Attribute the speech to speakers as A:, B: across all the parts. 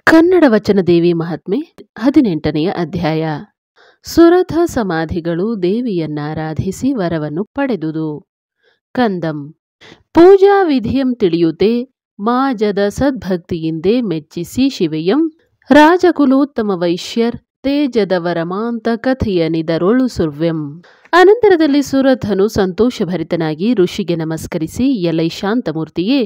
A: ಕನ್ನಡ ವಚನ ದೇವಿ ಮಹಾತ್ಮೆ 18ನೆಯ ಅಧ್ಯಾಯ. ಸುರಥ ಸಮಾಧಿಗಳು ದೇವಿಯನ್ನಾರಾಧಿಸಿ ವರವನ್ನು ಪಡೆದುದು. ಕಂದಂ ಪೂಜಾ ವಿಧಿಯಂ ತಿಳಿಯುತ್ತೆ ಮಾಜದ ಸದ್ಭಕ್ತಿಯಿಂದೇ ಮೆಚ್ಚಿಸಿ ಶಿವೆಯಂ ರಾಜಕುಲೋತ್ತಮ ವೈಶ್ಯರ್ ತೇಜದ ವರಮಾಂತ ಕಥೆಯನಿದರೊಳು ಸುರ್ವ್ಯಂ. ಅನಂತರದಲ್ಲಿ ಸುರಥನು ಸಂತೋಷಭರಿತನಾಗಿ ಋಷಿಗೆ ನಮಸ್ಕರಿಸಿ, ಎಲೈ ಶಾಂತಮೂರ್ತಿಯೇ,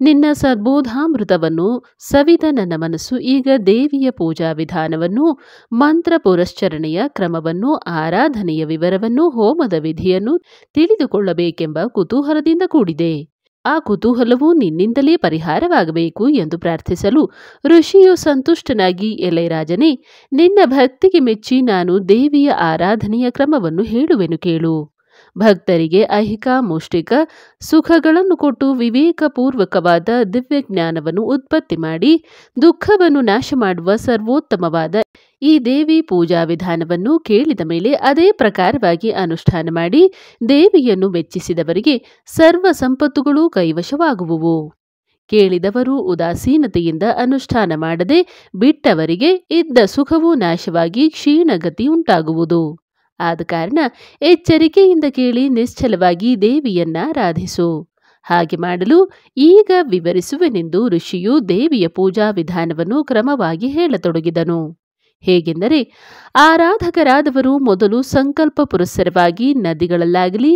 A: ನಿನ್ನ ಸದ್ಬೋಧಾಮೃತವನ್ನು ಸವಿದ ನನ್ನ ಮನಸ್ಸು ಈಗ ದೇವಿಯ ಪೂಜಾ ವಿಧಾನವನ್ನು, ಮಂತ್ರ ಪುರಶ್ಚರಣೆಯ ಕ್ರಮವನ್ನು, ಆರಾಧನೆಯ ವಿವರವನ್ನು, ಹೋಮದ ವಿಧಿಯನ್ನು ತಿಳಿದುಕೊಳ್ಳಬೇಕೆಂಬ ಕುತೂಹಲದಿಂದ ಕೂಡಿದೆ. ಆ ಕುತೂಹಲವು ನಿನ್ನಿಂದಲೇ ಪರಿಹಾರವಾಗಬೇಕು ಎಂದು ಪ್ರಾರ್ಥಿಸಲು ಋಷಿಯು ಸಂತುಷ್ಟನಾಗಿ, ಎಲೈ ರಾಜನೇ, ನಿನ್ನ ಭಕ್ತಿಗೆ ಮೆಚ್ಚಿ ನಾನು ದೇವಿಯ ಆರಾಧನೆಯ ಕ್ರಮವನ್ನು ಹೇಳುವೆನು ಕೇಳು. ಭಕ್ತರಿಗೆ ಐಹಿಕ ಮುಷ್ಟಿಕ ಸುಖಗಳನ್ನು ಕೊಟ್ಟು ವಿವೇಕಪೂರ್ವಕವಾದ ದಿವ್ಯಜ್ಞಾನವನ್ನು ಉತ್ಪತ್ತಿ ಮಾಡಿ ದುಃಖವನ್ನು ನಾಶ ಮಾಡುವ ಸರ್ವೋತ್ತಮವಾದ ಈ ದೇವಿ ಪೂಜಾ ವಿಧಾನವನ್ನು ಕೇಳಿದ ಮೇಲೆ ಅದೇ ಪ್ರಕಾರವಾಗಿ ಅನುಷ್ಠಾನ ಮಾಡಿ ದೇವಿಯನ್ನು ಮೆಚ್ಚಿಸಿದವರಿಗೆ ಸರ್ವ ಸಂಪತ್ತುಗಳು ಕೈವಶವಾಗುವುವು. ಕೇಳಿದವರು ಉದಾಸೀನತೆಯಿಂದ ಅನುಷ್ಠಾನ ಮಾಡದೆ ಬಿಟ್ಟವರಿಗೆ ಇದ್ದ ಸುಖವು ನಾಶವಾಗಿ ಕ್ಷೀಣಗತಿ ಉಂಟಾಗುವುದು. ಆದ ಕಾರಣ ಎಚ್ಚರಿಕೆಯಿಂದ ಕೇಳಿ ನಿಶ್ಚಲವಾಗಿ ದೇವಿಯನ್ನಾರಾಧಿಸು. ಹಾಗೆ ಮಾಡಲು ಈಗ ವಿವರಿಸುವೆನೆಂದು ಋಷಿಯು ದೇವಿಯ ಪೂಜಾ ವಿಧಾನವನ್ನು ಕ್ರಮವಾಗಿ ಹೇಳತೊಡಗಿದನು. ಹೇಗೆಂದರೆ, ಆರಾಧಕರಾದವರು ಮೊದಲು ಸಂಕಲ್ಪ ಪುರಸ್ಸರವಾಗಿ ನದಿಗಳಲ್ಲಾಗಲಿ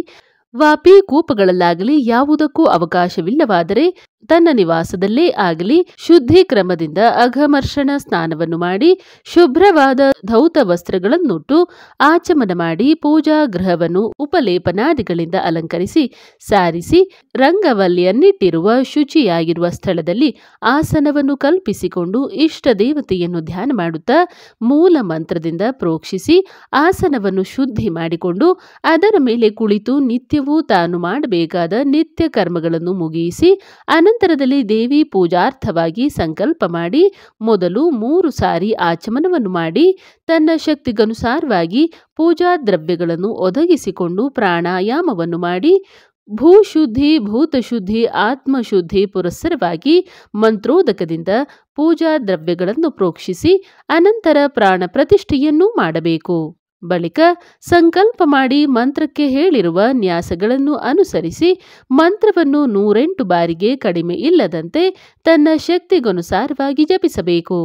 A: ವಾಪಿ ಕೂಪಗಳಲ್ಲಾಗಲಿ ಯಾವುದಕ್ಕೂ ಅವಕಾಶವಿಲ್ಲವಾದರೆ ತನ್ನ ನಿವಾಸದಲ್ಲೇ ಆಗಲಿ ಶುದ್ಧಿ ಕ್ರಮದಿಂದ ಅಘಮರ್ಷಣ ಸ್ನಾನವನ್ನು ಮಾಡಿ ಶುಭ್ರವಾದ ಧೌತ ವಸ್ತ್ರಗಳನ್ನುಟ್ಟು ಆಚಮನ ಮಾಡಿ ಪೂಜಾ ಗೃಹವನ್ನು ಉಪಲೇಪನಾದಿಗಳಿಂದ ಅಲಂಕರಿಸಿ ಸಾರಿಸಿ ರಂಗವಲ್ಲಿಯನ್ನಿಟ್ಟಿರುವ ಶುಚಿಯಾಗಿರುವ ಸ್ಥಳದಲ್ಲಿ ಆಸನವನ್ನು ಕಲ್ಪಿಸಿಕೊಂಡು ಇಷ್ಟ ದೇವತೆಯನ್ನು ಧ್ಯಾನ ಮಾಡುತ್ತಾ ಮೂಲ ಮಂತ್ರದಿಂದ ಪ್ರೋಕ್ಷಿಸಿ ಆಸನವನ್ನು ಶುದ್ಧಿ ಮಾಡಿಕೊಂಡು ಅದರ ಮೇಲೆ ಕುಳಿತು ನಿತ್ಯವೂ ತಾನು ಮಾಡಬೇಕಾದ ನಿತ್ಯ ಕರ್ಮಗಳನ್ನು ಮುಗಿಸಿ ಅನಂತರದಲ್ಲಿ ದೇವಿ ಪೂಜಾರ್ಥವಾಗಿ ಸಂಕಲ್ಪ ಮಾಡಿ ಮೊದಲು 3 ಸಾರಿ ಆಚಮನವನ್ನು ಮಾಡಿ ತನ್ನ ಶಕ್ತಿಗನುಸಾರವಾಗಿ ಪೂಜಾ ದ್ರವ್ಯಗಳನ್ನು ಒದಗಿಸಿಕೊಂಡು ಪ್ರಾಣಾಯಾಮವನ್ನು ಮಾಡಿ ಭೂಶುದ್ಧಿ ಭೂತಶುದ್ಧಿ ಆತ್ಮಶುದ್ಧಿ ಪುರಸ್ಸರವಾಗಿ ಮಂತ್ರೋದಕದಿಂದ ಪೂಜಾ ದ್ರವ್ಯಗಳನ್ನು ಪ್ರೋಕ್ಷಿಸಿ ಅನಂತರ ಪ್ರಾಣ ಪ್ರತಿಷ್ಠೆಯನ್ನೂ ಮಾಡಬೇಕು. ಬಳಿಕ ಸಂಕಲ್ಪ ಮಾಡಿ ಮಂತ್ರಕ್ಕೆ ಹೇಳಿರುವ ನ್ಯಾಸಗಳನ್ನು ಅನುಸರಿಸಿ ಮಂತ್ರವನ್ನು 108 ಬಾರಿಗೆ ಕಡಿಮೆ ಇಲ್ಲದಂತೆ ತನ್ನ ಶಕ್ತಿಗನುಸಾರವಾಗಿ ಜಪಿಸಬೇಕು.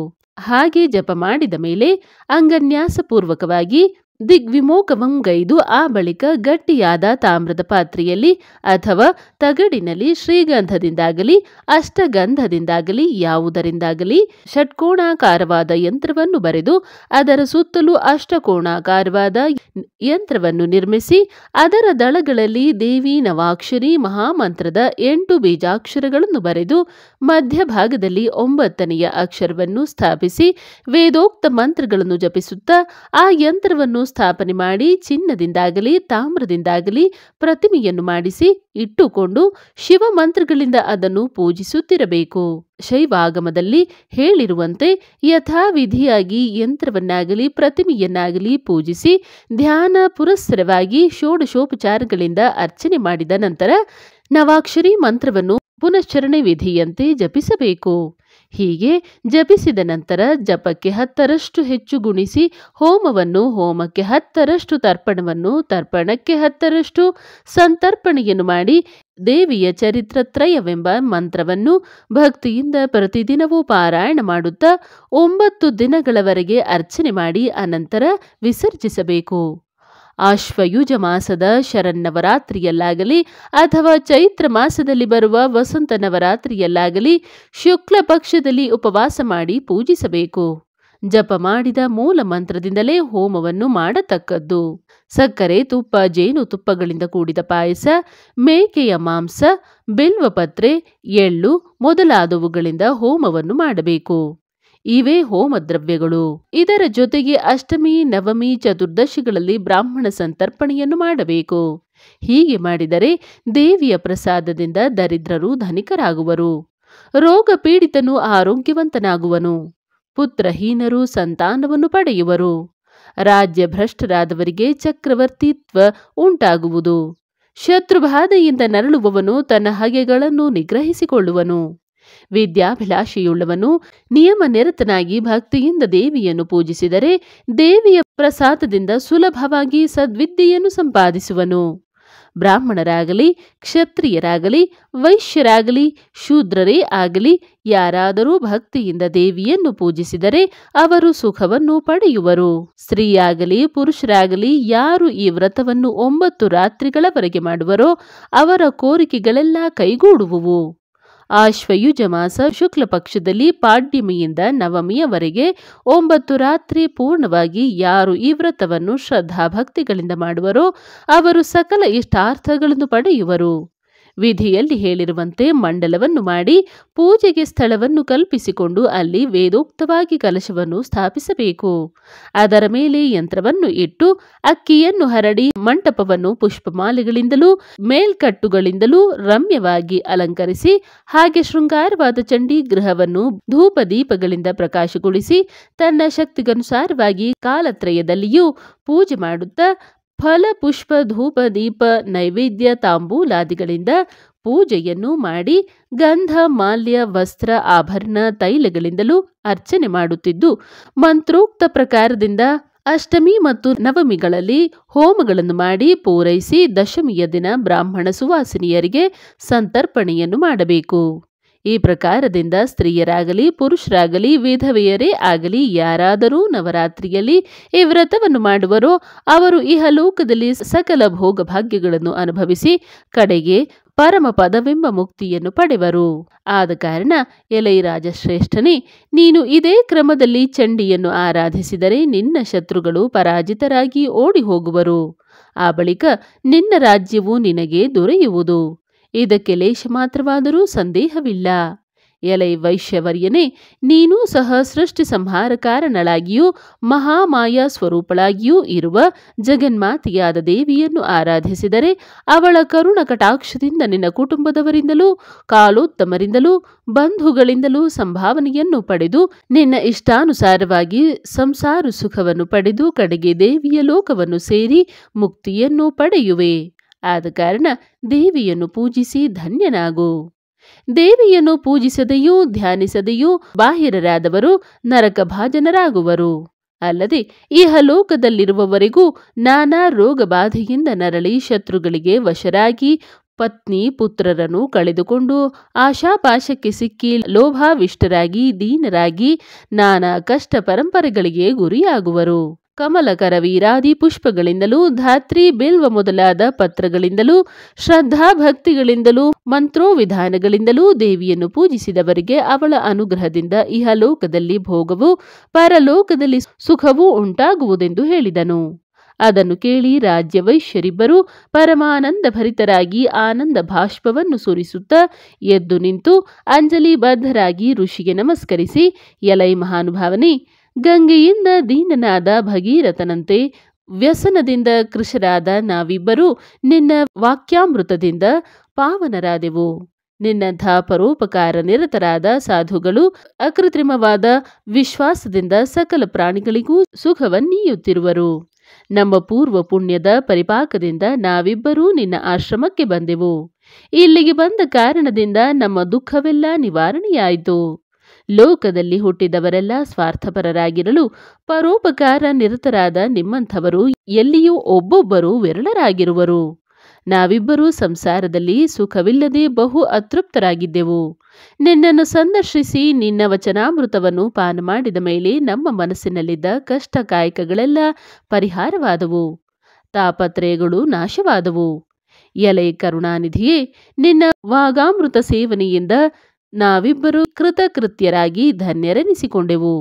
A: ಹಾಗೆ ಜಪ ಮಾಡಿದ ಮೇಲೆ ಅಂಗನ್ಯಾಸಪೂರ್ವಕವಾಗಿ ದಿಗ್ವಿಮೋಖವಂ ಗೈದು ಆ ಬಳಿಕ ಗಟ್ಟಿಯಾದ ತಾಮ್ರದ ಪಾತ್ರೆಯಲ್ಲಿ ಅಥವಾ ತಗಡಿನಲ್ಲಿ ಶ್ರೀಗಂಧದಿಂದಾಗಲಿ ಅಷ್ಟಗಂಧದಿಂದಾಗಲಿ ಯಾವುದರಿಂದಾಗಲಿ ಷಟ್ಕೋಣಾಕಾರವಾದ ಯಂತ್ರವನ್ನು ಬರೆದು ಅದರ ಸುತ್ತಲೂ ಅಷ್ಟಕೋಣಾಕಾರವಾದ ಯಂತ್ರವನ್ನು ನಿರ್ಮಿಸಿ ಅದರ ದಳಗಳಲ್ಲಿ ದೇವಿ ನವಾಕ್ಷರಿ ಮಹಾಮಂತ್ರದ 8 ಬೀಜಾಕ್ಷರಗಳನ್ನು ಬರೆದು ಮಧ್ಯಭಾಗದಲ್ಲಿ 9ನೆಯ ಅಕ್ಷರವನ್ನು ಸ್ಥಾಪಿಸಿ ವೇದೋಕ್ತ ಮಂತ್ರಗಳನ್ನು ಜಪಿಸುತ್ತಾ ಆ ಯಂತ್ರವನ್ನು ಸ್ಥಾಪನೆ ಮಾಡಿ ಚಿನ್ನದಿಂದಾಗಲಿ ತಾಮ್ರದಿಂದಾಗಲಿ ಪ್ರತಿಮೆಯನ್ನು ಮಾಡಿಸಿ ಇಟ್ಟುಕೊಂಡು ಶಿವ ಮಂತ್ರಗಳಿಂದ ಅದನ್ನು ಪೂಜಿಸುತ್ತಿರಬೇಕು. ಶೈವಾಗಮದಲ್ಲಿ ಹೇಳಿರುವಂತೆ ಯಥಾವಿಧಿಯಾಗಿ ಯಂತ್ರವನ್ನಾಗಲಿ ಪ್ರತಿಮೆಯನ್ನಾಗಲಿ ಪೂಜಿಸಿ ಧ್ಯಾನ ಪುರಸ್ಸರವಾಗಿ ಷೋಡಶೋಪಚಾರಗಳಿಂದ ಅರ್ಚನೆ ಮಾಡಿದ ನಂತರ ನವಾಕ್ಷರಿ ಮಂತ್ರವನ್ನು ಪುನಶ್ಚರಣೆ ವಿಧಿಯಂತೆ ಜಪಿಸಬೇಕು. ಹೀಗೆ ಜಪಿಸಿದ ನಂತರ ಜಪಕ್ಕೆ 10ರಷ್ಟು ಹೆಚ್ಚು ಗುಣಿಸಿ ಹೋಮವನ್ನು, ಹೋಮಕ್ಕೆ 10ರಷ್ಟು ತರ್ಪಣವನ್ನು, ತರ್ಪಣಕ್ಕೆ 10ರಷ್ಟು ಸಂತರ್ಪಣೆಯನ್ನು ಮಾಡಿ ದೇವಿಯ ಚರಿತ್ರತ್ರಯವೆಂಬ ಮಂತ್ರವನ್ನು ಭಕ್ತಿಯಿಂದ ಪ್ರತಿದಿನವೂ ಪಾರಾಯಣ ಮಾಡುತ್ತಾ 9 ದಿನಗಳವರೆಗೆ ಅರ್ಚನೆ ಮಾಡಿ ಅನಂತರ ವಿಸರ್ಜಿಸಬೇಕು. ಆಶ್ವಯುಜ ಮಾಸದ ಶರನ್ನವರಾತ್ರಿಯಲ್ಲಾಗಲಿ ಅಥವಾ ಚೈತ್ರ ಮಾಸದಲ್ಲಿ ಬರುವ ವಸಂತ ನವರಾತ್ರಿಯಲ್ಲಾಗಲಿ ಶುಕ್ಲ ಪಕ್ಷದಲ್ಲಿ ಉಪವಾಸ ಮಾಡಿ ಪೂಜಿಸಬೇಕು. ಜಪ ಮಾಡಿದ ಮೂಲ ಮಂತ್ರದಿಂದಲೇ ಹೋಮವನ್ನು ಮಾಡತಕ್ಕದ್ದು. ಸಕ್ಕರೆ, ತುಪ್ಪ, ಜೇನು ತುಪ್ಪಗಳಿಂದ ಕೂಡಿದ ಪಾಯಸ, ಮೇಕೆಯ ಮಾಂಸ, ಬಿಲ್ವಪತ್ರೆ, ಎಳ್ಳು ಮೊದಲಾದವುಗಳಿಂದ ಹೋಮವನ್ನು ಮಾಡಬೇಕು. ಇವೇ ಹೋಮ ದ್ರವ್ಯಗಳು. ಇದರ ಜೊತೆಗೆ ಅಷ್ಟಮಿ, ನವಮಿ, ಚತುರ್ದಶಿಗಳಲ್ಲಿ ಬ್ರಾಹ್ಮಣ ಸಂತರ್ಪಣೆಯನ್ನು ಮಾಡಬೇಕು. ಹೀಗೆ ಮಾಡಿದರೆ ದೇವಿಯ ಪ್ರಸಾದದಿಂದ ದರಿದ್ರರು ಧನಿಕರಾಗುವರು, ರೋಗ ಪೀಡಿತನು ಆರೋಗ್ಯವಂತನಾಗುವನು, ಪುತ್ರಹೀನರು ಸಂತಾನವನ್ನು ಪಡೆಯುವರು, ರಾಜ್ಯ ಭ್ರಷ್ಟರಾದವರಿಗೆ ಚಕ್ರವರ್ತಿತ್ವ ಉಂಟಾಗುವುದು, ಶತ್ರುಬಾಧೆಯಿಂದ ನರಳುವವನು ತನ್ನ ಹಗೆಗಳನ್ನು ನಿಗ್ರಹಿಸಿಕೊಳ್ಳುವನು, ವಿದ್ಯಾಭಿಲಾಷೆಯುಳ್ಳವನು ನಿಯಮ ನಿರತನಾಗಿ ಭಕ್ತಿಯಿಂದ ದೇವಿಯನ್ನು ಪೂಜಿಸಿದರೆ ದೇವಿಯ ಪ್ರಸಾದದಿಂದ ಸುಲಭವಾಗಿ ಸದ್ವಿದ್ಯೆಯನ್ನು ಸಂಪಾದಿಸುವನು. ಬ್ರಾಹ್ಮಣರಾಗಲಿ, ಕ್ಷತ್ರಿಯರಾಗಲಿ, ವೈಶ್ಯರಾಗಲಿ, ಶೂದ್ರರೇ ಆಗಲಿ ಯಾರಾದರೂ ಭಕ್ತಿಯಿಂದ ದೇವಿಯನ್ನು ಪೂಜಿಸಿದರೆ ಅವರು ಸುಖವನ್ನು ಪಡೆಯುವರು. ಸ್ತ್ರೀಯಾಗಲಿ ಪುರುಷರಾಗಲಿ ಯಾರು ಈ ವ್ರತವನ್ನು 9 ರಾತ್ರಿಗಳವರೆಗೆ ಮಾಡುವರೋ ಅವರ ಕೋರಿಕೆಗಳೆಲ್ಲ ಕೈಗೂಡುವುವು. ಆಶ್ವಯುಜ ಮಾಸ ಶುಕ್ಲ ಪಕ್ಷದಲ್ಲಿ ಪಾಡ್ಯಮಿಯಿಂದ ನವಮಿಯವರೆಗೆ 9 ರಾತ್ರಿ ಪೂರ್ಣವಾಗಿ ಯಾರು ಈ ವ್ರತವನ್ನು ಶ್ರದ್ಧಾಭಕ್ತಿಗಳಿಂದ ಮಾಡುವರೋ ಅವರು ಸಕಲ ಇಷ್ಟಾರ್ಥಗಳನ್ನು ಪಡೆಯುವರು. ವಿಧಿಯಲ್ಲಿ ಹೇಳಿರುವಂತೆ ಮಂಡಲವನ್ನು ಮಾಡಿ ಪೂಜೆಗೆ ಸ್ಥಳವನ್ನು ಕಲ್ಪಿಸಿಕೊಂಡು ಅಲ್ಲಿ ವೇದೋಕ್ತವಾಗಿ ಕಲಶವನ್ನು ಸ್ಥಾಪಿಸಬೇಕು. ಅದರ ಮೇಲೆ ಯಂತ್ರವನ್ನು ಇಟ್ಟು ಅಕ್ಕಿಯನ್ನು ಹರಡಿ ಮಂಟಪವನ್ನು ಪುಷ್ಪಮಾಲೆಗಳಿಂದಲೂ ಮೇಲ್ಕಟ್ಟುಗಳಿಂದಲೂ ರಮ್ಯವಾಗಿ ಅಲಂಕರಿಸಿ ಹಾಗೆ ಶೃಂಗಾರವಾದ ಚಂಡಿ ಗೃಹವನ್ನು ಧೂಪ ದೀಪಗಳಿಂದ ಪ್ರಕಾಶಗೊಳಿಸಿ ತನ್ನ ಶಕ್ತಿಗನುಸಾರವಾಗಿ ಕಾಲತ್ರಯದಲ್ಲಿಯೂ ಪೂಜೆ ಮಾಡುತ್ತಾ ಫಲ ಪುಷ್ಪ ಧೂಪ ದೀಪ ನೈವೇದ್ಯ ತಾಂಬೂಲಾದಿಗಳಿಂದ ಪೂಜೆಯನ್ನು ಮಾಡಿ ಗಂಧ ಮಾಲ್ಯ ವಸ್ತ್ರ ಆಭರಣ ತೈಲಗಳಿಂದಲೂ ಅರ್ಚನೆ ಮಾಡುತ್ತಿದ್ದು ಮಂತ್ರೋಕ್ತ ಪ್ರಕಾರದಿಂದ ಅಷ್ಟಮಿ ಮತ್ತು ನವಮಿಗಳಲ್ಲಿ ಹೋಮಗಳನ್ನು ಮಾಡಿ ಪೂರೈಸಿ ದಶಮಿಯ ದಿನ ಬ್ರಾಹ್ಮಣ ಸುವಾಸಿನಿಯರಿಗೆ ಸಂತರ್ಪಣೆಯನ್ನು ಮಾಡಬೇಕು. ಈ ಪ್ರಕಾರದಿಂದ ಸ್ತ್ರೀಯರಾಗಲಿ ಪುರುಷರಾಗಲಿ ವಿಧವೆಯರೇ ಆಗಲಿ ಯಾರಾದರೂ ನವರಾತ್ರಿಯಲ್ಲಿ ಈ ವ್ರತವನ್ನು ಮಾಡುವರೋ ಅವರು ಇಹಲೋಕದಲ್ಲಿ ಸಕಲ ಭೋಗಭಾಗ್ಯಗಳನ್ನು ಅನುಭವಿಸಿ ಕಡೆಗೆ ಪರಮ ಪದವೆಂಬ ಮುಕ್ತಿಯನ್ನು ಪಡೆವರು. ಆದ ಕಾರಣ ಎಲೈ ರಾಜಶ್ರೇಷ್ಠನೇ, ನೀನು ಇದೇ ಕ್ರಮದಲ್ಲಿ ಚಂಡಿಯನ್ನು ಆರಾಧಿಸಿದರೆ ನಿನ್ನ ಶತ್ರುಗಳು ಪರಾಜಿತರಾಗಿ ಓಡಿ ಹೋಗುವರು. ಆ ಬಳಿಕ ನಿನ್ನ ರಾಜ್ಯವು ನಿನಗೆ ದೊರೆಯುವುದು. ಇದಕ್ಕೆ ಲೇಷ ಮಾತ್ರವಾದರೂ ಸಂದೇಹವಿಲ್ಲ. ಎಲೈ ವೈಶ್ಯವರ್ಯನೇ, ನೀನೂ ಸಹ ಸೃಷ್ಟಿ ಸಂಹಾರ ಕಾರಣಳಾಗಿಯೂ ಮಹಾಮಾಯಾ ಸ್ವರೂಪಳಾಗಿಯೂ ಇರುವ ಜಗನ್ಮಾತೆಯಾದ ದೇವಿಯನ್ನು ಆರಾಧಿಸಿದರೆ ಅವಳ ಕರುಣ ಕಟಾಕ್ಷದಿಂದ ನಿನ್ನ ಕುಟುಂಬದವರಿಂದಲೂ ಕಾಲೋತ್ತಮರಿಂದಲೂ ಬಂಧುಗಳಿಂದಲೂ ಸಂಭಾವನೆಯನ್ನು ಪಡೆದು ನಿನ್ನ ಇಷ್ಟಾನುಸಾರವಾಗಿ ಸಂಸಾರ ಸುಖವನ್ನು ಪಡೆದು ಕಡೆಗೆ ದೇವಿಯ ಲೋಕವನ್ನು ಸೇರಿ ಮುಕ್ತಿಯನ್ನು ಪಡೆಯುವೆ. ಆದ ಕಾರಣ ದೇವಿಯನ್ನು ಪೂಜಿಸಿ ಧನ್ಯನಾಗು. ದೇವಿಯನ್ನು ಪೂಜಿಸದೆಯೂ ಧ್ಯಾನಿಸದೆಯೂ ಬಾಹಿರರಾದವರು ನರಕ ಭಾಜನರಾಗುವರು. ಅಲ್ಲದೆ ಇಹಲೋಕದಲ್ಲಿರುವವರೆಗೂ ನಾನಾ ರೋಗ ಬಾಧೆಯಿಂದ ನರಳಿ ಶತ್ರುಗಳಿಗೆ ವಶರಾಗಿ ಪತ್ನಿ ಪುತ್ರರನ್ನು ಕಳೆದುಕೊಂಡು ಆಶಾಪಾಶಕ್ಕೆ ಸಿಕ್ಕಿ ಲೋಭಾವಿಷ್ಟರಾಗಿ ದೀನರಾಗಿ ನಾನಾ ಕಷ್ಟ ಪರಂಪರೆಗಳಿಗೆ ಗುರಿಯಾಗುವರು. ಕಮಲಕರ ವೀರಾದಿ ಪುಷ್ಪಗಳಿಂದಲೂ ಧಾತ್ರಿ ಬಿಲ್ವ ಮೊದಲಾದ ಪತ್ರಗಳಿಂದಲೂ ಶ್ರದ್ಧಾಭಕ್ತಿಗಳಿಂದಲೂ ಮಂತ್ರೋವಿಧಾನಗಳಿಂದಲೂ ದೇವಿಯನ್ನು ಪೂಜಿಸಿದವರಿಗೆ ಅವಳ ಅನುಗ್ರಹದಿಂದ ಇಹಲೋಕದಲ್ಲಿ ಭೋಗವೂ ಪರಲೋಕದಲ್ಲಿ ಸುಖವೂ ಉಂಟಾಗುವುದೆಂದು ಹೇಳಿದನು. ಅದನ್ನು ಕೇಳಿ ರಾಜ್ಯ ವೈಶ್ಯರಿಬ್ಬರು ಪರಮಾನಂದ ಭರಿತರಾಗಿ ಆನಂದ ಭಾಷ್ಪವನ್ನು ಸುರಿಸುತ್ತಾ ಎದ್ದು ನಿಂತು ಅಂಜಲಿ ಬದ್ಧರಾಗಿ ಋಷಿಗೆ ನಮಸ್ಕರಿಸಿ, ಎಲೈ ಮಹಾನುಭಾವನೆ, ಗಂಗೆಯಿಂದ ದೀನನಾದ ಭಗೀರಥನಂತೆ ವ್ಯಸನದಿಂದ ಕೃಶರಾದ ನಾವಿಬ್ಬರೂ ನಿನ್ನ ವಾಕ್ಯಾಮೃತದಿಂದ ಪಾವನರಾದೆವು. ನಿನ್ನಂಥ ಪರೋಪಕಾರ ನಿರತರಾದ ಸಾಧುಗಳು ಅಕೃತ್ರಿಮವಾದ ವಿಶ್ವಾಸದಿಂದ ಸಕಲ ಪ್ರಾಣಿಗಳಿಗೂ ಸುಖವನ್ನೀಯುತ್ತಿರುವರು. ನಮ್ಮ ಪೂರ್ವ ಪುಣ್ಯದ ಪರಿಪಾಕದಿಂದ ನಾವಿಬ್ಬರೂ ನಿನ್ನ ಆಶ್ರಮಕ್ಕೆ ಬಂದೆವು. ಇಲ್ಲಿಗೆ ಬಂದ ಕಾರಣದಿಂದ ನಮ್ಮ ದುಃಖವೆಲ್ಲ ನಿವಾರಣೆಯಾಯಿತು. ಲೋಕದಲ್ಲಿ ಹುಟ್ಟಿದವರೆಲ್ಲ ಸ್ವಾರ್ಥಪರರಾಗಿರಲು ಪರೋಪಕಾರ ನಿರತರಾದ ನಿಮ್ಮಂಥವರು ಎಲ್ಲಿಯೂ ಒಬ್ಬೊಬ್ಬರು ವಿರಳರಾಗಿರುವರು. ನಾವಿಬ್ಬರೂ ಸಂಸಾರದಲ್ಲಿ ಸುಖವಿಲ್ಲದೆ ಬಹು ಅತೃಪ್ತರಾಗಿದ್ದೆವು. ನಿನ್ನನ್ನು ಸಂದರ್ಶಿಸಿ ನಿನ್ನ ವಚನಾಮೃತವನ್ನು ಪಾನ ಮಾಡಿದ ಮೇಲೆ ನಮ್ಮ ಮನಸ್ಸಿನಲ್ಲಿದ್ದ ಕಷ್ಟ ಕಾಯಕಗಳೆಲ್ಲ ಪರಿಹಾರವಾದವು, ತಾಪತ್ರಯಗಳು ನಾಶವಾದವು. ಎಲೈ ಕರುಣಾನಿಧಿಯೇ, ನಿನ್ನ ವಾಗಾಮೃತ ಸೇವನೆಯಿಂದ ನಾವಿಬ್ಬರು ಕೃತಕೃತ್ಯರಾಗಿ ಧನ್ಯರೆನಿಸಿಕೊಂಡೆವು.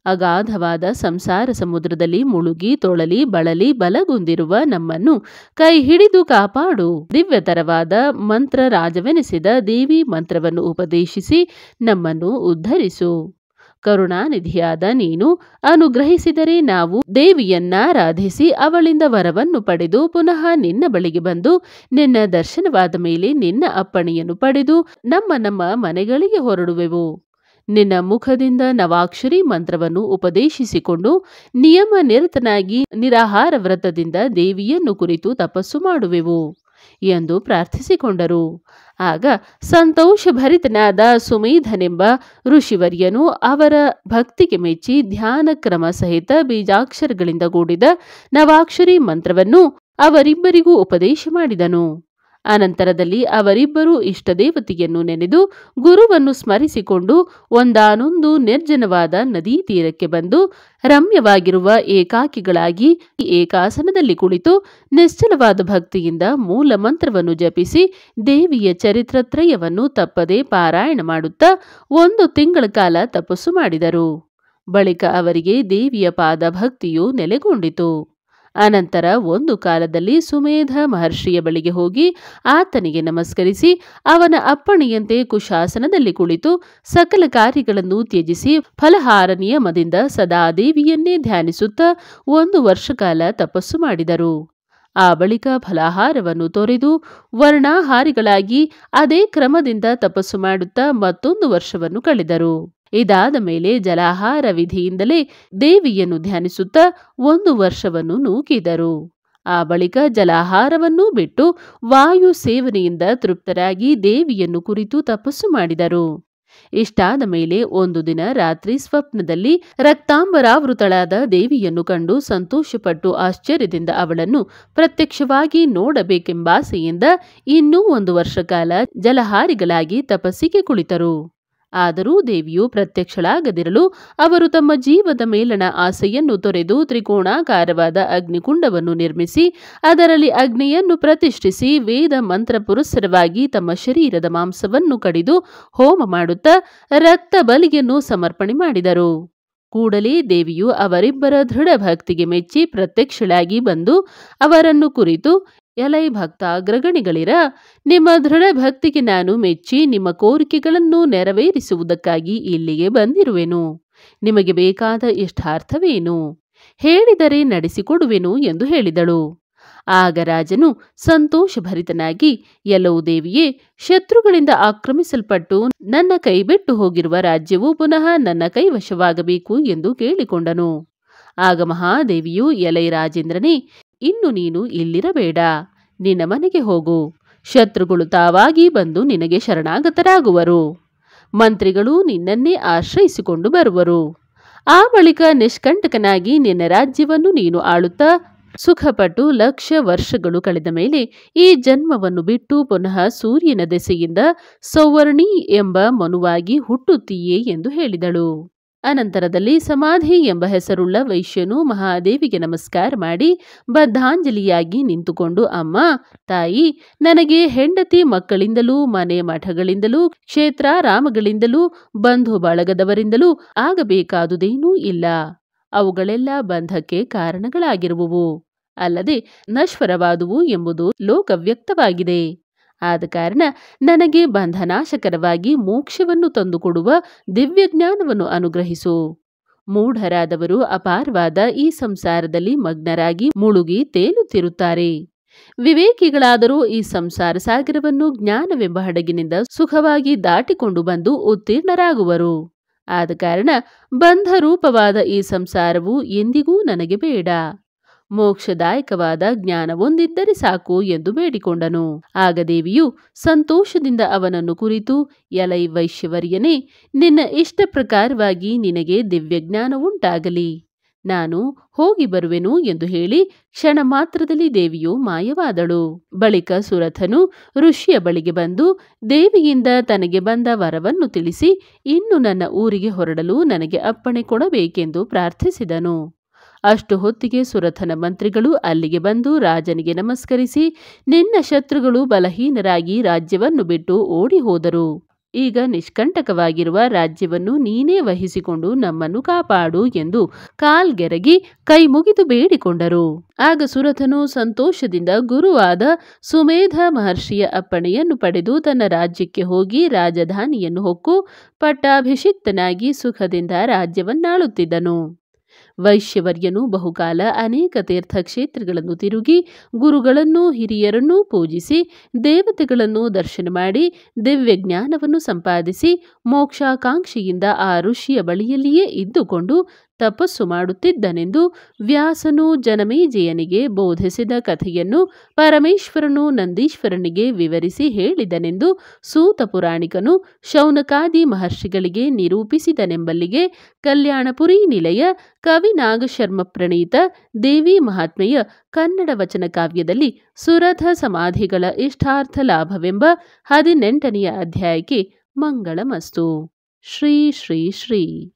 A: ಅಗಾಧವಾದ ಸಂಸಾರ ಸಮುದ್ರದಲ್ಲಿ ಮುಳುಗಿ ತೊಳಲಿ ಬಳಲಿ ಬಲಗುಂದಿರುವ ನಮ್ಮನ್ನು ಕೈ ಹಿಡಿದು ಕಾಪಾಡು. ದಿವ್ಯತರವಾದ ಮಂತ್ರ ರಾಜವೆನಿಸಿದ ದೇವಿ ಮಂತ್ರವನ್ನು ಉಪದೇಶಿಸಿ ನಮ್ಮನ್ನು ಉದ್ಧರಿಸು. ಕರುಣಾನಿಧಿಯಾದ ನೀನು ಅನುಗ್ರಹಿಸಿದರೆ ನಾವು ದೇವಿಯನ್ನಾರಾಧಿಸಿ ಅವಳಿಂದ ವರವನ್ನು ಪಡೆದು ಪುನಃ ನಿನ್ನ ಬಳಿಗೆ ಬಂದು ನಿನ್ನ ದರ್ಶನವಾದ ಮೇಲೆ ನಿನ್ನ ಅಪ್ಪಣೆಯನ್ನು ಪಡೆದು ನಮ್ಮ ಮನೆಗಳಿಗೆ ಹೊರಡುವೆವು. ನಿನ್ನ ಮುಖದಿಂದ ನವಾಕ್ಷರಿ ಮಂತ್ರವನ್ನು ಉಪದೇಶಿಸಿಕೊಂಡು ನಿಯಮ ನಿರತನಾಗಿ ನಿರಾಹಾರ ವ್ರತದಿಂದ ದೇವಿಯನ್ನು ಕುರಿತು ತಪಸ್ಸು ಮಾಡುವೆವು. ಎಂದು ಪ್ರಾರ್ಥಿಸಿಕೊಂಡರು. ಆಗ ಸಂತೋಷಭರಿತನಾದ ಸುಮೇಧನೆಂಬ ಋಷಿವರ್ಯನು ಅವರ ಭಕ್ತಿಗೆ ಮೆಚ್ಚಿ ಧ್ಯಾನ ಕ್ರಮ ಸಹಿತ ಬೀಜಾಕ್ಷರಗಳಿಂದ ಕೂಡಿದ ನವಾಕ್ಷರಿ ಮಂತ್ರವನ್ನು ಅವರಿಬ್ಬರಿಗೂ ಉಪದೇಶ ಮಾಡಿದನು. ಅನಂತರದಲ್ಲಿ ಅವರಿಬ್ಬರೂ ಇಷ್ಟದೇವತೆಯನ್ನು ನೆನೆದು ಗುರುವನ್ನು ಸ್ಮರಿಸಿಕೊಂಡು ಒಂದಾನೊಂದು ನಿರ್ಜನವಾದ ನದೀ ತೀರಕ್ಕೆ ಬಂದು ರಮ್ಯವಾಗಿರುವ ಏಕಾಕಿಗಳಾಗಿ ಏಕಾಸನದಲ್ಲಿ ಕುಳಿತು ನಿಶ್ಚಲವಾದ ಭಕ್ತಿಯಿಂದ ಮೂಲ ಮಂತ್ರವನ್ನು ಜಪಿಸಿ ದೇವಿಯ ಚರಿತ್ರತ್ರಯವನ್ನು ತಪ್ಪದೆ ಪಾರಾಯಣ ಮಾಡುತ್ತಾ 1 ತಿಂಗಳ ಕಾಲ ತಪಸ್ಸು ಮಾಡಿದರು. ಬಳಿಕ ಅವರಿಗೆ ದೇವಿಯ ಪಾದ ಭಕ್ತಿಯು ನೆಲೆಗೊಂಡಿತು. ಅನಂತರ ಒಂದು ಕಾಲದಲ್ಲಿ ಸುಮೇಧ ಮಹರ್ಷಿಯ ಬಳಿಗೆ ಹೋಗಿ ಆತನಿಗೆ ನಮಸ್ಕರಿಸಿ ಅವನ ಅಪ್ಪಣೆಯಂತೆ ಕುಶಾಸನದಲ್ಲಿ ಕುಳಿತು ಸಕಲ ಕಾರ್ಯಗಳನ್ನು ತ್ಯಜಿಸಿ ಫಲಹಾರ ನಿಯಮದಿಂದ ಸದಾ ದೇವಿಯನ್ನೇ ಧ್ಯಾನಿಸುತ್ತಾ 1 ವರ್ಷ ಕಾಲ ತಪಸ್ಸು ಮಾಡಿದರು. ಆ ಬಳಿಕ ಫಲಾಹಾರವನ್ನು ತೊರೆದು ವರ್ಣಾಹಾರಿಗಳಾಗಿ ಅದೇ ಕ್ರಮದಿಂದ ತಪಸ್ಸು ಮಾಡುತ್ತಾ ಮತ್ತೊಂದು ವರ್ಷವನ್ನು ಕಳೆದರು. ಇದಾದ ಮೇಲೆ ಜಲಾಹಾರ ವಿಧಿಯಿಂದಲೇ ದೇವಿಯನ್ನು ಧ್ಯಾನಿಸುತ್ತಾ 1 ವರ್ಷವನ್ನು ನೂಕಿದರು. ಆ ಬಳಿಕ ಜಲಾಹಾರವನ್ನೂ ಬಿಟ್ಟು ವಾಯು ಸೇವನೆಯಿಂದ ತೃಪ್ತರಾಗಿ ದೇವಿಯನ್ನು ಕುರಿತು ತಪಸ್ಸು ಮಾಡಿದರು. ಇಷ್ಟಾದ ಮೇಲೆ ಒಂದು ದಿನ ರಾತ್ರಿ ಸ್ವಪ್ನದಲ್ಲಿ ರಕ್ತಾಂಬರಾವೃತಳಾದ ದೇವಿಯನ್ನು ಕಂಡು ಸಂತೋಷಪಟ್ಟು ಆಶ್ಚರ್ಯದಿಂದ ಅವಳನ್ನು ಪ್ರತ್ಯಕ್ಷವಾಗಿ ನೋಡಬೇಕೆಂಬಾಸೆಯಿಂದ ಇನ್ನೂ 1 ವರ್ಷ ಕಾಲ ಜಲಹಾರಿಗಳಾಗಿ ತಪಸ್ಸಿಗೆ ಕುಳಿತರು. ಆದರೂ ದೇವಿಯು ಪ್ರತ್ಯಕ್ಷಳಾಗದಿರಲು ಅವರು ತಮ್ಮ ಜೀವದ ಮೇಲಣ ಆಸೆಯನ್ನು ತೊರೆದು ತ್ರಿಕೋಣಾಕಾರವಾದ ಅಗ್ನಿಕುಂಡವನ್ನು ನಿರ್ಮಿಸಿ ಅದರಲ್ಲಿ ಅಗ್ನಿಯನ್ನು ಪ್ರತಿಷ್ಠಿಸಿ ವೇದ ಮಂತ್ರ ಪುರಸ್ಸರವಾಗಿ ತಮ್ಮ ಶರೀರದ ಮಾಂಸವನ್ನು ಕಡಿದು ಹೋಮ ಮಾಡುತ್ತಾ ರಕ್ತ ಬಲಿಯನ್ನು ಸಮರ್ಪಣೆ ಮಾಡಿದರು. ಕೂಡಲೇ ದೇವಿಯು ಅವರಿಬ್ಬರ ದೃಢ ಭಕ್ತಿಗೆ ಮೆಚ್ಚಿ ಪ್ರತ್ಯಕ್ಷಳಾಗಿ ಬಂದು ಅವರನ್ನು ಕುರಿತು, ಎಲೈ ಭಕ್ತಾಗ್ರಗಣಿಗಳಿರ, ನಿಮ್ಮ ದೃಢ ಭಕ್ತಿಗೆ ನಾನು ಮೆಚ್ಚಿ ನಿಮ್ಮ ಕೋರಿಕೆಗಳನ್ನು ನೆರವೇರಿಸುವುದಕ್ಕಾಗಿ ಇಲ್ಲಿಗೆ ಬಂದಿರುವೆನು. ನಿಮಗೆ ಬೇಕಾದ ಇಷ್ಟಾರ್ಥವೇನು? ಹೇಳಿದರೆ ನಡೆಸಿಕೊಡುವೆನು ಎಂದು ಹೇಳಿದಳು. ಆಗ ರಾಜನು ಸಂತೋಷಭರಿತನಾಗಿ, ಎಲ್ಲವೂ ದೇವಿಯೇ, ಶತ್ರುಗಳಿಂದ ಆಕ್ರಮಿಸಲ್ಪಟ್ಟು ನನ್ನ ಕೈಬಿಟ್ಟು ಹೋಗಿರುವ ರಾಜ್ಯವು ಪುನಃ ನನ್ನ ಕೈವಶವಾಗಬೇಕು ಎಂದು ಕೇಳಿಕೊಂಡನು. ಆಗ ಮಹಾದೇವಿಯು, ಎಲೈ ರಾಜೇಂದ್ರನೇ, ಇನ್ನು ನೀನು ಇಲ್ಲಿರಬೇಡ, ನಿನ್ನ ಮನೆಗೆ ಹೋಗು. ಶತ್ರುಗಳು ತಾವಾಗಿ ಬಂದು ನಿನಗೆ ಶರಣಾಗತರಾಗುವರು. ಮಂತ್ರಿಗಳು ನಿನ್ನನ್ನೇ ಆಶ್ರಯಿಸಿಕೊಂಡು ಬರುವರು. ಆ ಬಳಿಕ ನಿಷ್ಕಂಟಕನಾಗಿ ನಿನ್ನ ರಾಜ್ಯವನ್ನು ನೀನು ಆಳುತ್ತಾ ಸುಖಪಟ್ಟು 1,00,000 ವರ್ಷಗಳು ಕಳೆದ ಮೇಲೆ ಈ ಜನ್ಮವನ್ನು ಬಿಟ್ಟು ಪುನಃ ಸೂರ್ಯನ ದೆಸೆಯಿಂದ ಸೌವರ್ಣಿ ಎಂಬ ಮನುವಾಗಿ ಹುಟ್ಟುತ್ತೀಯೇ ಎಂದು ಹೇಳಿದಳು. ಅನಂತರದಲ್ಲಿ ಸಮಾಧಿ ಎಂಬ ಹೆಸರುಳ್ಳ ವೈಶ್ಯನು ಮಹಾದೇವಿಗೆ ನಮಸ್ಕಾರ ಮಾಡಿ ಬದ್ಧಾಂಜಲಿಯಾಗಿ ನಿಂತುಕೊಂಡು, ಅಮ್ಮ ತಾಯಿ, ನನಗೆ ಹೆಂಡತಿ ಮಕ್ಕಳಿಂದಲೂ ಮನೆ ಮಠಗಳಿಂದಲೂ ಕ್ಷೇತ್ರಾರಾಮಗಳಿಂದಲೂ ಬಂಧು ಬಳಗದವರಿಂದಲೂ ಆಗಬೇಕಾದುದೇನೂ ಇಲ್ಲ. ಅವುಗಳೆಲ್ಲ ಬಂಧಕ್ಕೆ ಕಾರಣಗಳಾಗಿರುವುವು, ಅಲ್ಲದೆ ನಶ್ವರವಾದುವು ಎಂಬುದು ಲೋಕವ್ಯಕ್ತವಾಗಿದೆ. ಆದ ಕಾರಣ ನನಗೆ ಬಂಧನಾಶಕರವಾಗಿ ಮೋಕ್ಷವನ್ನು ತಂದುಕೊಡುವ ದಿವ್ಯಜ್ಞಾನವನ್ನು ಅನುಗ್ರಹಿಸು. ಮೂಢರಾದವರು ಅಪಾರವಾದ ಈ ಸಂಸಾರದಲ್ಲಿ ಮಗ್ನರಾಗಿ ಮುಳುಗಿ ತೇಲುತ್ತಿರುತ್ತಾರೆ. ವಿವೇಕಿಗಳಾದರೂ ಈ ಸಂಸಾರ ಸಾಗರವನ್ನು ಜ್ಞಾನವೆಂಬ ಹಡಗಿನಿಂದ ಸುಖವಾಗಿ ದಾಟಿಕೊಂಡು ಬಂದು ಉತ್ತೀರ್ಣರಾಗುವರು. ಆದ ಕಾರಣ ಬಂಧರೂಪವಾದ ಈ ಸಂಸಾರವು ಎಂದಿಗೂ ನನಗೆ ಬೇಡ. ಮೋಕ್ಷದಾಯಕವಾದ ಜ್ಞಾನ ಒಂದಿದ್ದರೆ ಸಾಕು ಎಂದು ಬೇಡಿಕೊಂಡನು. ಆಗ ದೇವಿಯು ಸಂತೋಷದಿಂದ ಅವನನ್ನು ಕುರಿತು, ಎಲೈ ವೈಶ್ಯವರ್ಯನೇ, ನಿನ್ನ ಇಷ್ಟ ಪ್ರಕಾರವಾಗಿ ನಿನಗೆ ದಿವ್ಯಜ್ಞಾನ ಉಂಟಾಗಲಿ. ನಾನು ಹೋಗಿ ಬರುವೆನು ಎಂದು ಹೇಳಿ ಕ್ಷಣ ಮಾತ್ರದಲ್ಲಿ ದೇವಿಯು ಮಾಯವಾದಳು. ಬಳಿಕ ಸುರಥನು ಋಷಿಯ ಬಳಿಗೆ ಬಂದು ದೇವಿಯಿಂದ ತನಗೆ ಬಂದ ವರವನ್ನು ತಿಳಿಸಿ, ಇನ್ನು ನನ್ನ ಊರಿಗೆ ಹೊರಡಲು ನನಗೆ ಅಪ್ಪಣೆ ಕೊಡಬೇಕೆಂದು ಪ್ರಾರ್ಥಿಸಿದನು. ಅಷ್ಟು ಹೊತ್ತಿಗೆ ಸುರಥನ ಮಂತ್ರಿಗಳು ಅಲ್ಲಿಗೆ ಬಂದು ರಾಜನಿಗೆ ನಮಸ್ಕರಿಸಿ, ನಿನ್ನ ಶತ್ರುಗಳು ಬಲಹೀನರಾಗಿ ರಾಜ್ಯವನ್ನು ಬಿಟ್ಟು ಓಡಿ ಹೋದರು. ಈಗ ನಿಷ್ಕಂಟಕವಾಗಿರುವ ರಾಜ್ಯವನ್ನು ನೀನೇ ವಹಿಸಿಕೊಂಡು ನಮ್ಮನ್ನು ಕಾಪಾಡು ಎಂದು ಕಾಲ್ಗೆರಗಿ ಕೈ ಮುಗಿದು ಬೇಡಿಕೊಂಡರು. ಆಗ ಸುರಥನು ಸಂತೋಷದಿಂದ ಗುರುವಾದ ಸುಮೇಧ ಮಹರ್ಷಿಯ ಅಪ್ಪಣೆಯನ್ನು ಪಡೆದು ತನ್ನ ರಾಜ್ಯಕ್ಕೆ ಹೋಗಿ ರಾಜಧಾನಿಯನ್ನು ಹೊಕ್ಕು ಪಟ್ಟಾಭಿಷಿಕ್ತನಾಗಿ ಸುಖದಿಂದ ರಾಜ್ಯವನ್ನಾಳುತ್ತಿದ್ದನು. ವೈಶ್ಯವರ್ಯನು ಬಹುಕಾಲ ಅನೇಕ ತೀರ್ಥಕ್ಷೇತ್ರಗಳನ್ನು ತಿರುಗಿ ಗುರುಗಳನ್ನು ಹಿರಿಯರನ್ನೂ ಪೂಜಿಸಿ ದೇವತೆಗಳನ್ನು ದರ್ಶನ ಮಾಡಿ ದಿವ್ಯ ಜ್ಞಾನವನ್ನು ಸಂಪಾದಿಸಿ ಮೋಕ್ಷಾಕಾಂಕ್ಷೆಯಿಂದ ಆ ಋಷಿಯ ಬಳಿಯಲ್ಲಿಯೇ ಇದ್ದುಕೊಂಡು ತಪಸ್ಸು ಮಾಡುತ್ತಿದ್ದನೆಂದು ವ್ಯಾಸನು ಜನಮೇಜಯನಿಗೆ ಬೋಧಿಸಿದ ಕಥೆಯನ್ನು ಪರಮೇಶ್ವರನು ನಂದೀಶ್ವರನಿಗೆ ವಿವರಿಸಿ ಹೇಳಿದನೆಂದು ಸೂತ ಪುರಾಣಿಕನು ಶೌನಕಾದಿ ಮಹರ್ಷಿಗಳಿಗೆ ನಿರೂಪಿಸಿದನೆಂಬಲ್ಲಿಗೆ ಕಲ್ಯಾಣಪುರಿ ನಿಲಯ ಕವಿ ನಾಗಶರ್ಮ ಪ್ರಣೀತ ದೇವಿ ಮಹಾತ್ಮೆಯ ಕನ್ನಡ ವಚನ ಕಾವ್ಯದಲ್ಲಿ ಸುರಥ ಸಮಾಧಿಗಳ ಇಷ್ಟಾರ್ಥ ಲಾಭವೆಂಬ 18ನೆಯ ಅಧ್ಯಾಯಕ್ಕೆ ಮಂಗಳಮಸ್ತು. ಶ್ರೀ ಶ್ರೀ ಶ್ರೀ